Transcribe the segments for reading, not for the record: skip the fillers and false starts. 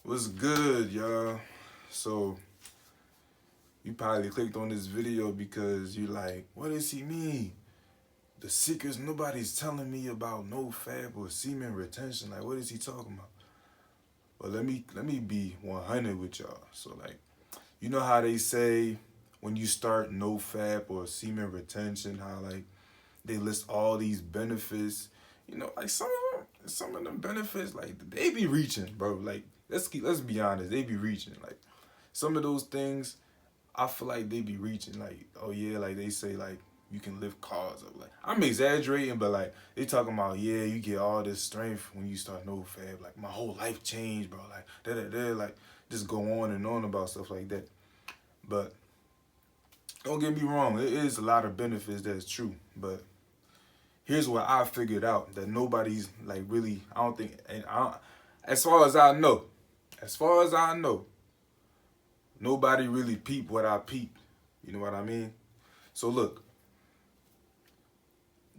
What's good, y'all? So, you probably clicked on this video because you like, what does he mean? The secrets nobody's telling me about NoFap or semen retention. Like, what is he talking about? Well, let me be 100 with y'all. So, like, you know how they say when you start NoFap or semen retention, how like they list all these benefits. Like some of them benefits, like they be reaching, bro. Like let's be honest, they be reaching. Like some of those things, I feel like they be reaching. Like oh yeah, like they say like you can lift cars up. Like I'm exaggerating, but like they talking about yeah, you get all this strength when you start no fab. Like my whole life changed, bro. Like like just go on and on about stuff like that. But don't get me wrong, it is a lot of benefits that's true, but here's what I figured out that nobody's like really. I don't think, as far as I know, as far as I know, nobody really peeped what I peeped. You know what I mean? So look,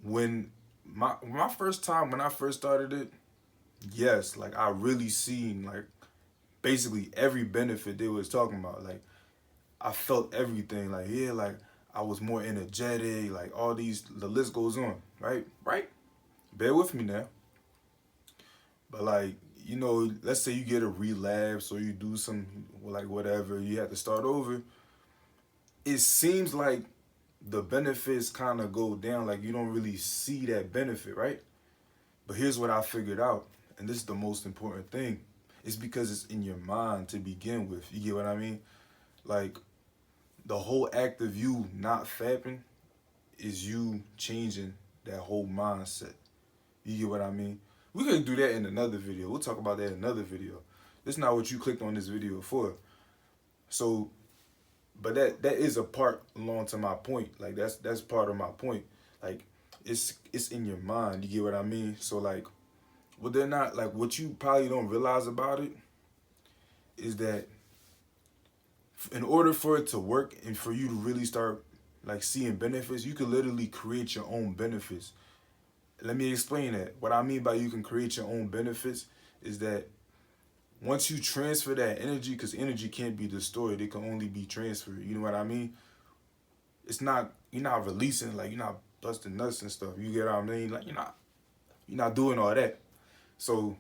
when my first time when I first started it, yes, like I really seen like basically every benefit they was talking about. Like I felt everything. Like yeah, like I was more energetic. Like all these, the list goes on. Right, right. Bear with me now. But like, let's say you get a relapse or you do some like whatever, you have to start over. It seems like the benefits kind of go down, like you don't really see that benefit, right? But here's what I figured out, and this is the most important thing. It's because it's in your mind to begin with. You get what I mean? Like the whole act of you not fapping is you changing that whole mindset. You get what I mean? We could do that in another video. We'll talk about that in another video. That's not what you clicked on this video for. So, but that is a part along to my point. Like that's part of my point. Like it's in your mind. You get what I mean? So like, what they're not like what you probably don't realize about it is that in order for it to work and for you to really start like seeing benefits, you could literally create your own benefits. Let me explain that. What I mean by you can create your own benefits is that once you transfer that energy, because energy can't be destroyed, it can only be transferred. You know what I mean? It's not you're not releasing, like you're not busting nuts and stuff. You get what I mean? Like you're not doing all that. So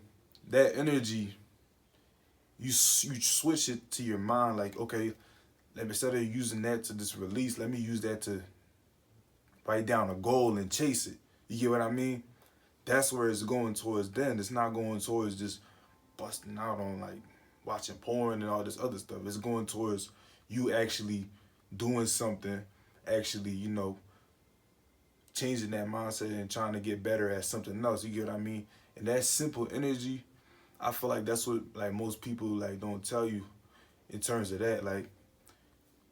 that energy, you switch it to your mind. Like okay, instead of using that to just release, let me use that to write down a goal and chase it. You get what I mean? That's where it's going towards. Then it's not going towards just busting out on like watching porn and all this other stuff. It's going towards you actually doing something, actually, changing that mindset and trying to get better at something else. You get what I mean? And that simple energy, I feel like that's what like most people like don't tell you in terms of that. Like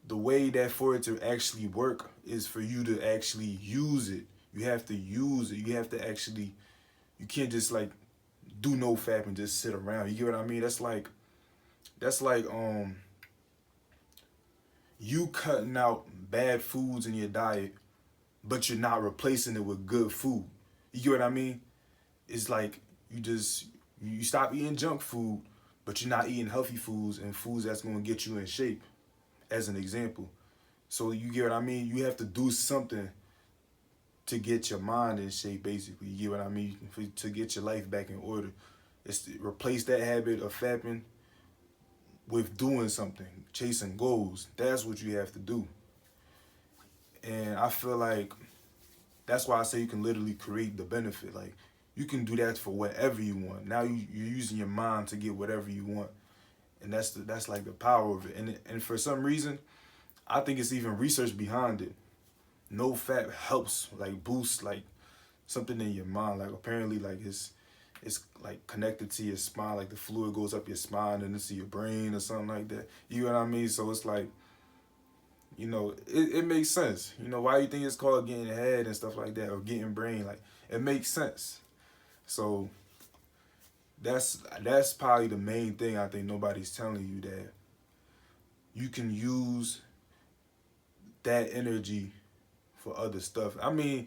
the way that for it to actually work is for you to actually use it. You have to use it. You have to actually, you can't just like do no fap and just sit around. You get what I mean? That's like you cutting out bad foods in your diet, but you're not replacing it with good food. You get what I mean? It's like you stop eating junk food, but you're not eating healthy foods and foods that's gonna get you in shape, as an example. So you get what I mean? You have to do something to get your mind in shape, basically. You get what I mean? To get your life back in order. It's to replace that habit of fapping with doing something, chasing goals. That's what you have to do. And I feel like that's why I say you can literally create the benefit. Like you can do that for whatever you want. Now you're using your mind to get whatever you want, and that's like the power of it. And for some reason, I think it's even research behind it. No fap helps like boost like something in your mind. Like apparently like it's like connected to your spine, like the fluid goes up your spine and into your brain or something like that. You know what I mean? So it's like, it makes sense. Why you think it's called getting head and stuff like that or getting brain? Like it makes sense. So that's probably the main thing I think nobody's telling you, that you can use that energy for other stuff. I mean,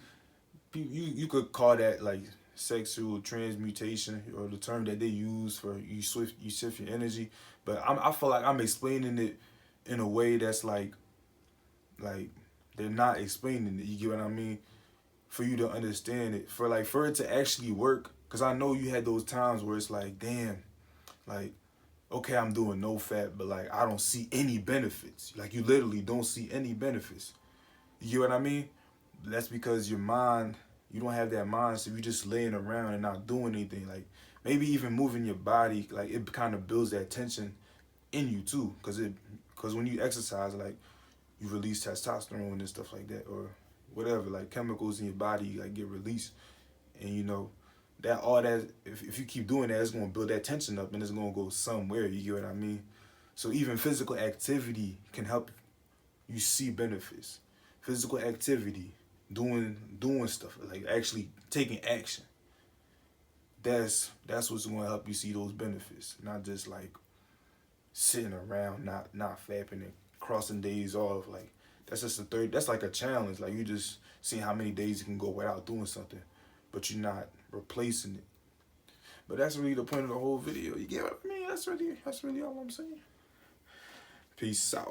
you could call that like sexual transmutation, or the term that they use for you shift your energy. But I feel like I'm explaining it in a way that's like they're not explaining it. You get what I mean? For you to understand it, for it to actually work. Cause I know you had those times where it's like, damn, like, okay, I'm doing NoFap, but like I don't see any benefits. Like you literally don't see any benefits. You get what I mean? That's because your mind, you don't have that mind, so you're just laying around and not doing anything. Like maybe even moving your body, like it kind of builds that tension in you too, because when you exercise, like you release testosterone and stuff like that, or whatever, like chemicals in your body like get released, and you know that all that if you keep doing that, it's gonna build that tension up and it's gonna go somewhere. You get what I mean? So even physical activity can help you see benefits. Physical activity, doing stuff, like actually taking action. That's what's gonna help you see those benefits, not just like sitting around not fapping and crossing days off. Like that's just that's like a challenge. Like you just seeing how many days you can go without doing something, but you're not replacing it. But that's really the point of the whole video. You get what I mean? That's really all I'm saying. Peace out.